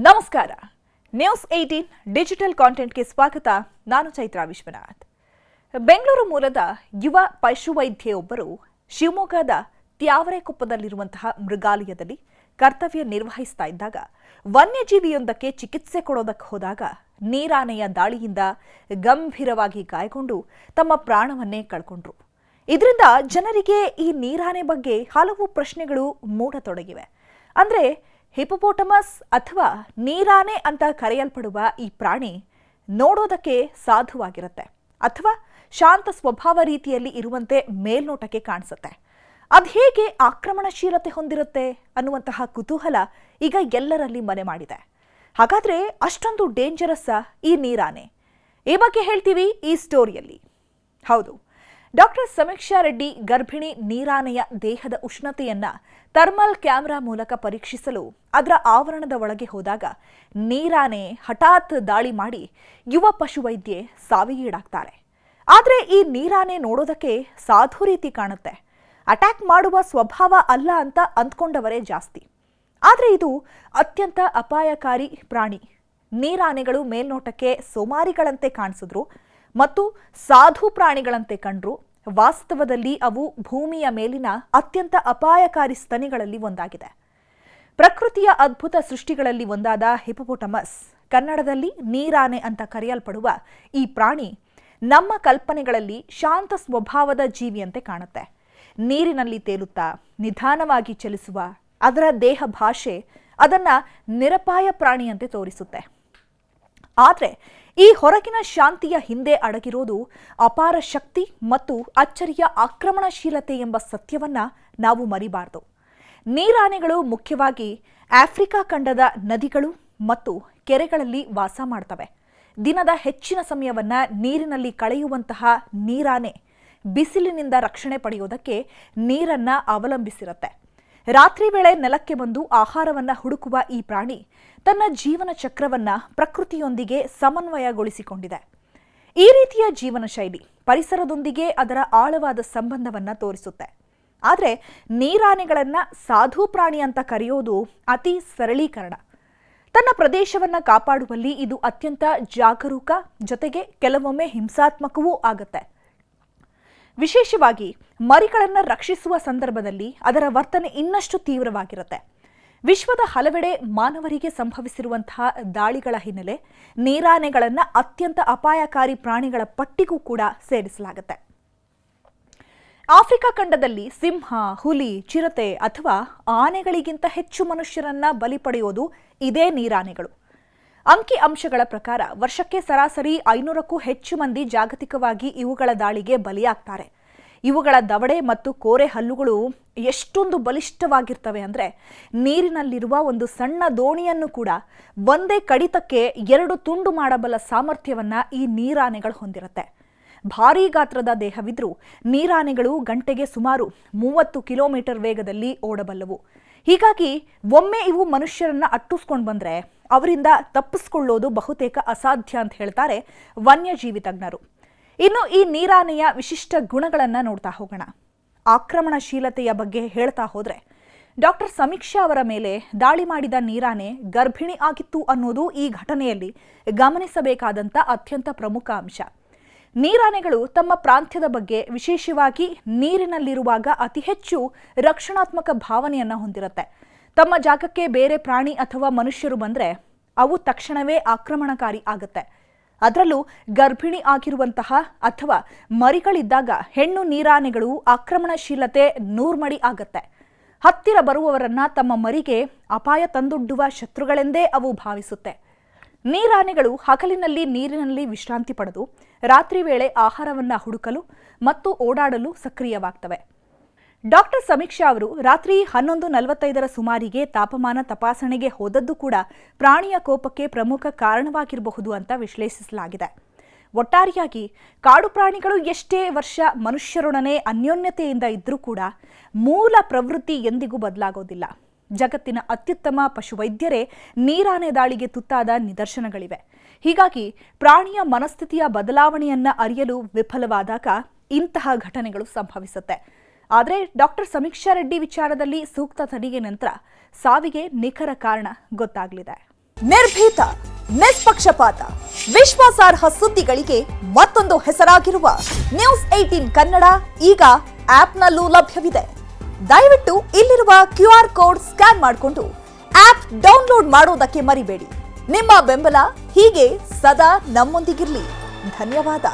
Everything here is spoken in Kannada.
ನಮಸ್ಕಾರ. ನ್ಯೂಸ್ 18 ಡಿಜಿಟಲ್ ಕಾಂಟೆಂಟ್ಗೆ ಸ್ವಾಗತ. ನಾನು ಚೈತ್ರಾ ವಿಶ್ವನಾಥ್. ಬೆಂಗಳೂರು ಮೂಲದ ಯುವ ಪಶುವೈದ್ಯೆಯೊಬ್ಬರು ಶಿವಮೊಗ್ಗದ ತ್ಯಾವರೆಕೊಪ್ಪದಲ್ಲಿರುವಂತಹ ಮೃಗಾಲಯದಲ್ಲಿ ಕರ್ತವ್ಯ ನಿರ್ವಹಿಸ್ತಾ ಇದ್ದಾಗ ವನ್ಯಜೀವಿಯೊಂದಕ್ಕೆ ಚಿಕಿತ್ಸೆ ಕೊಡೋದಕ್ಕೆ ಹೋದಾಗ ನೀರಾನೆಯ ದಾಳಿಯಿಂದ ಗಂಭೀರವಾಗಿ ಗಾಯಗೊಂಡು ತಮ್ಮ ಪ್ರಾಣವನ್ನೇ ಕಳ್ಕೊಂಡ್ರು. ಇದರಿಂದ ಜನರಿಗೆ ಈ ನೀರಾನೆ ಬಗ್ಗೆ ಹಲವು ಪ್ರಶ್ನೆಗಳು ಮೂಡತೊಡಗಿವೆ. ಅಂದ್ರೆ ಹಿಪೋಪೋಟಮಸ್ ಅಥವಾ ನೀರಾನೆ ಅಂತ ಕರೆಯಲ್ಪಡುವ ಈ ಪ್ರಾಣಿ ನೋಡೋದಕ್ಕೆ ಸಾಧುವಾಗಿರುತ್ತೆ ಅಥವಾ ಶಾಂತ ಸ್ವಭಾವ ರೀತಿಯಲ್ಲಿ ಇರುವಂತೆ ಮೇಲ್ನೋಟಕ್ಕೆ ಕಾಣಿಸುತ್ತೆ. ಅದು ಹೇಗೆ ಆಕ್ರಮಣಶೀಲತೆ ಹೊಂದಿರುತ್ತೆ ಅನ್ನುವಂತಹ ಕುತೂಹಲ ಈಗ ಎಲ್ಲರಲ್ಲಿ ಮನೆ ಮಾಡಿದೆ. ಹಾಗಾದ್ರೆ ಅಷ್ಟೊಂದು ಡೇಂಜರಸ್ ಈ ನೀರಾನೆ? ಈ ಬಗ್ಗೆ ಹೇಳ್ತೀವಿ ಈ ಸ್ಟೋರಿಯಲ್ಲಿ. ಹೌದು, ಡಾಕ್ಟರ್ ಸಮೀಕ್ಷಾ ರೆಡ್ಡಿ ಗರ್ಭಿಣಿ ನೀರಾನೆಯ ದೇಹದ ಉಷ್ಣತೆಯನ್ನ ಥರ್ಮಲ್ ಕ್ಯಾಮೆರಾ ಮೂಲಕ ಪರೀಕ್ಷಿಸಲು ಅದರ ಆವರಣದ ಒಳಗೆ ಹೋದಾಗ ನೀರಾನೆ ಹಠಾತ್ ದಾಳಿ ಮಾಡಿ ಯುವ ಪಶುವೈದ್ಯೆ ಸಾವಿಗೀಡಾಗ್ತಾರೆ. ಆದರೆ ಈ ನೀರಾನೆ ನೋಡೋದಕ್ಕೆ ಸಾಧು ರೀತಿ ಕಾಣುತ್ತೆ. ಅಟ್ಯಾಕ್ ಮಾಡುವ ಸ್ವಭಾವ ಅಲ್ಲ ಅಂತ ಅಂದ್ಕೊಂಡವರೇ ಜಾಸ್ತಿ. ಆದರೆ ಇದು ಅತ್ಯಂತ ಅಪಾಯಕಾರಿ ಪ್ರಾಣಿ. ನೀರಾನೆಗಳು ಮೇಲ್ನೋಟಕ್ಕೆ ಸೋಮಾರಿಗಳಂತೆ ಕಾಣಿಸಿದ್ರು ಮತ್ತು ಸಾಧು ಪ್ರಾಣಿಗಳಂತೆ ಕಂಡ್ರು. ವಾಸ್ತವದಲ್ಲಿ ಅವು ಭೂಮಿಯ ಮೇಲಿನ ಅತ್ಯಂತ ಅಪಾಯಕಾರಿ ಸ್ತನಿಗಳಲ್ಲಿ ಒಂದಾಗಿದೆ. ಪ್ರಕೃತಿಯ ಅದ್ಭುತ ಸೃಷ್ಟಿಗಳಲ್ಲಿ ಒಂದಾದ ಹಿಪೋಪೋಟಮಸ್, ಕನ್ನಡದಲ್ಲಿ ನೀರಾನೆ ಅಂತ ಕರೆಯಲ್ಪಡುವ ಈ ಪ್ರಾಣಿ ನಮ್ಮ ಕಲ್ಪನೆಗಳಲ್ಲಿ ಶಾಂತ ಸ್ವಭಾವದ ಜೀವಿಯಂತೆ ಕಾಣುತ್ತೆ. ನೀರಿನಲ್ಲಿ ತೇಲುತ್ತಾ ನಿಧಾನವಾಗಿ ಚಲಿಸುವ ಅದರ ದೇಹ ಭಾಷೆ ಅದನ್ನ ನಿರಪಾಯ ಪ್ರಾಣಿಯಂತೆ ತೋರಿಸುತ್ತೆ. ಆದರೆ ಈ ಹೊರಗಿನ ಶಾಂತಿಯ ಹಿಂದೆ ಅಡಗಿರೋದು ಅಪಾರ ಶಕ್ತಿ ಮತ್ತು ಅಚ್ಚರಿಯ ಆಕ್ರಮಣಶೀಲತೆ ಎಂಬ ಸತ್ಯವನ್ನ ನಾವು ಮರಿಬಾರದು. ನೀರಾನೆಗಳು ಮುಖ್ಯವಾಗಿ ಆಫ್ರಿಕಾ ಖಂಡದ ನದಿಗಳು ಮತ್ತು ಕೆರೆಗಳಲ್ಲಿ ವಾಸ ಮಾಡ್ತವೆ. ದಿನದ ಹೆಚ್ಚಿನ ಸಮಯವನ್ನ ನೀರಿನಲ್ಲಿ ಕಳೆಯುವಂತಹ ನೀರಾನೆ ಬಿಸಿಲಿನಿಂದ ರಕ್ಷಣೆ ಪಡೆಯೋದಕ್ಕೆ ನೀರನ್ನ ಅವಲಂಬಿಸಿರುತ್ತೆ. ರಾತ್ರಿ ವೇಳೆ ನೆಲಕ್ಕೆ ಬಂದು ಆಹಾರವನ್ನ ಹುಡುಕುವ ಈ ಪ್ರಾಣಿ ತನ್ನ ಜೀವನ ಚಕ್ರವನ್ನ ಪ್ರಕೃತಿಯೊಂದಿಗೆ ಸಮನ್ವಯಗೊಳಿಸಿಕೊಂಡಿದೆ. ಈ ರೀತಿಯ ಜೀವನ ಶೈಲಿ ಪರಿಸರದೊಂದಿಗೆ ಅದರ ಆಳವಾದ ಸಂಬಂಧವನ್ನ ತೋರಿಸುತ್ತೆ. ಆದರೆ ನೀರಾನೆಗಳನ್ನ ಸಾಧು ಪ್ರಾಣಿ ಅಂತ ಕರೆಯೋದು ಅತಿ ಸರಳೀಕರಣ. ತನ್ನ ಪ್ರದೇಶವನ್ನ ಕಾಪಾಡುವಲ್ಲಿ ಇದು ಅತ್ಯಂತ ಜಾಗರೂಕ, ಜೊತೆಗೆ ಕೆಲವೊಮ್ಮೆ ಹಿಂಸಾತ್ಮಕವೂ ಆಗುತ್ತೆ. ವಿಶೇಷವಾಗಿ ಮರಿಗಳನ್ನು ರಕ್ಷಿಸುವ ಸಂದರ್ಭದಲ್ಲಿ ಅದರ ವರ್ತನೆ ಇನ್ನಷ್ಟು ತೀವ್ರವಾಗಿರುತ್ತೆ. ವಿಶ್ವದ ಹಲವೆಡೆ ಮಾನವರಿಗೆ ಸಂಭವಿಸಿರುವಂತಹ ದಾಳಿಗಳ ಹಿನ್ನೆಲೆ ನೀರಾನೆಗಳನ್ನು ಅತ್ಯಂತ ಅಪಾಯಕಾರಿ ಪ್ರಾಣಿಗಳ ಪಟ್ಟಿಗೂ ಕೂಡ ಸೇರಿಸಲಾಗುತ್ತೆ. ಆಫ್ರಿಕಾ ಖಂಡದಲ್ಲಿ ಸಿಂಹ, ಹುಲಿ, ಚಿರತೆ ಅಥವಾ ಆನೆಗಳಿಗಿಂತ ಹೆಚ್ಚು ಮನುಷ್ಯರನ್ನ ಬಲಿ ಪಡೆಯೋದು ಇದೇ ನೀರಾನೆಗಳು. ಅಂಕಿ ಅಂಶಗಳ ಪ್ರಕಾರ ವರ್ಷಕ್ಕೆ ಸರಾಸರಿ 500ಕ್ಕೂ ಹೆಚ್ಚು ಮಂದಿ ಜಾಗತಿಕವಾಗಿ ಇವುಗಳ ದಾಳಿಗೆ ಬಲಿಯಾಗ್ತಾರೆ. ಇವುಗಳ ದವಡೆ ಮತ್ತು ಕೋರೆ ಹಲ್ಲುಗಳು ಎಷ್ಟೊಂದು ಬಲಿಷ್ಠವಾಗಿರ್ತವೆ ಅಂದರೆ ನೀರಿನಲ್ಲಿರುವ ಒಂದು ಸಣ್ಣ ದೋಣಿಯನ್ನು ಕೂಡ ಒಂದೇ ಕಡಿತಕ್ಕೆ 2 ತುಂಡು ಮಾಡಬಲ್ಲ ಸಾಮರ್ಥ್ಯವನ್ನ ಈ ನೀರಾನೆಗಳು ಹೊಂದಿರುತ್ತೆ. ಭಾರೀ ಗಾತ್ರದ ದೇಹವಿದ್ರೂ ನೀರಾನೆಗಳು ಗಂಟೆಗೆ ಸುಮಾರು 30 ಕಿಲೋಮೀಟರ್ ವೇಗದಲ್ಲಿ ಓಡಬಲ್ಲವು. ಹೀಗಾಗಿ ಒಮ್ಮೆ ಇವು ಮನುಷ್ಯರನ್ನ ಅಟ್ಟಿಸ್ಕೊಂಡು ಬಂದ್ರೆ ಅವರಿಂದ ತಪ್ಪಿಸ್ಕೊಳ್ಳೋದು ಬಹುತೇಕ ಅಸಾಧ್ಯ ಅಂತ ಹೇಳ್ತಾರೆ ವನ್ಯಜೀವಿ ತಜ್ಞರು. ಇನ್ನು ಈ ನೀರಾನೆಯ ವಿಶಿಷ್ಟ ಗುಣಗಳನ್ನು ನೋಡ್ತಾ ಹೋಗೋಣ. ಆಕ್ರಮಣಶೀಲತೆಯ ಬಗ್ಗೆ ಹೇಳ್ತಾ ಹೋದ್ರೆ ಡಾಕ್ಟರ್ ಸಮೀಕ್ಷಾ ಅವರ ಮೇಲೆ ದಾಳಿ ಮಾಡಿದ ನೀರಾನೆ ಗರ್ಭಿಣಿ ಆಗಿತ್ತು ಅನ್ನೋದು ಈ ಘಟನೆಯಲ್ಲಿ ಗಮನಿಸಬೇಕಾದಂಥ ಅತ್ಯಂತ ಪ್ರಮುಖ ಅಂಶ. ನೀರಾನೆಗಳು ತಮ್ಮ ಪ್ರಾಂತ್ಯದ ಬಗ್ಗೆ, ವಿಶೇಷವಾಗಿ ನೀರಿನಲ್ಲಿರುವಾಗ ಅತಿ ಹೆಚ್ಚು ರಕ್ಷಣಾತ್ಮಕ ಭಾವನೆಯನ್ನ ಹೊಂದಿರುತ್ತೆ. ತಮ್ಮ ಜಾಗಕ್ಕೆ ಬೇರೆ ಪ್ರಾಣಿ ಅಥವಾ ಮನುಷ್ಯರು ಬಂದ್ರೆ ಅವು ತಕ್ಷಣವೇ ಆಕ್ರಮಣಕಾರಿ ಆಗುತ್ತೆ. ಅದರಲ್ಲೂ ಗರ್ಭಿಣಿ ಆಗಿರುವಂತಹ ಅಥವಾ ಮರಿಗಳಿದ್ದಾಗ ಹೆಣ್ಣು ನೀರಾನೆಗಳು ಆಕ್ರಮಣಶೀಲತೆ ನೂರ್ಮಡಿ ಆಗತ್ತೆ. ಹತ್ತಿರ ಬರುವವರನ್ನ ತಮ್ಮ ಮರಿಗೆ ಅಪಾಯ ತಂದೊಡ್ಡುವ ಶತ್ರುಗಳೆಂದೇ ಅವು ಭಾವಿಸುತ್ತೆ. ನೀರಾನೆಗಳು ಹಗಲಿನಲ್ಲಿ ನೀರಿನಲ್ಲಿ ವಿಶ್ರಾಂತಿ ಪಡೆದು ರಾತ್ರಿ ವೇಳೆ ಆಹಾರವನ್ನ ಹುಡುಕಲು ಮತ್ತು ಓಡಾಡಲು ಸಕ್ರಿಯವಾಗ್ತವೆ. ಡಾಕ್ಟರ್ ಸಮೀಕ್ಷಾ ಅವರು ರಾತ್ರಿ 11:45 ಸುಮಾರಿಗೆ ತಾಪಮಾನ ತಪಾಸಣೆಗೆ ಹೋದದ್ದು ಕೂಡ ಪ್ರಾಣಿಯ ಕೋಪಕ್ಕೆ ಪ್ರಮುಖ ಕಾರಣವಾಗಿರಬಹುದು ಅಂತ ವಿಶ್ಲೇಷಿಸಲಾಗಿದೆ. ಒಟ್ಟಾರೆಯಾಗಿ ಕಾಡು ಪ್ರಾಣಿಗಳು ಎಷ್ಟೇ ವರ್ಷ ಮನುಷ್ಯರೊಡನೆ ಅನ್ಯೋನ್ಯತೆಯಿಂದ ಇದ್ರೂ ಕೂಡ ಮೂಲ ಪ್ರವೃತ್ತಿ ಎಂದಿಗೂ ಬದಲಾಗೋದಿಲ್ಲ. ಜಗತ್ತಿನ ಅತ್ಯುತ್ತಮ ಪಶುವೈದ್ಯರೇ ನೀರಾನೆ ದಾಳಿಗೆ ತುತ್ತಾದ ನಿದರ್ಶನಗಳಿವೆ. ಹೀಗಾಗಿ ಪ್ರಾಣಿಯ ಮನಸ್ಥಿತಿಯ ಬದಲಾವಣೆಯನ್ನ ಅರಿಯಲು ವಿಫಲವಾದಾಗ ಇಂತಹ ಘಟನೆಗಳು ಸಂಭವಿಸುತ್ತೆ. ಆದರೆ ಡಾಕ್ಟರ್ ಸಮೀಕ್ಷಾ ರೆಡ್ಡಿ ವಿಚಾರದಲ್ಲಿ ಸೂಕ್ತ ತನಿಖೆ ನಂತರ ಸಾವಿಗೆ ನಿಖರ ಕಾರಣ ಗೊತ್ತಾಗಲಿದೆ. ನಿರ್ಭೀತ, ನಿಷ್ಪಕ್ಷಪಾತ, ವಿಶ್ವಾಸಾರ್ಹ ಸುದ್ದಿಗಳಿಗೆ ಮತ್ತೊಂದು ಹೆಸರಾಗಿರುವ ನ್ಯೂಸ್ 18 ಕನ್ನಡ ಈಗ ಆಪ್ನಲ್ಲೂ ಲಭ್ಯವಿದೆ. ದಯವಿಟ್ಟು ಇಲ್ಲಿರುವ QR ಕೋಡ್ ಸ್ಕ್ಯಾನ್ ಮಾಡಿಕೊಂಡು ಆಪ್ ಡೌನ್ಲೋಡ್ ಮಾಡೋದಕ್ಕೆ ಮರಿಬೇಡಿ. ನಿಮ್ಮ ಬೆಂಬಲ ಹೀಗೆ ಸದಾ ನಮ್ಮೊಂದಿಗಿರಲಿ. ಧನ್ಯವಾದ.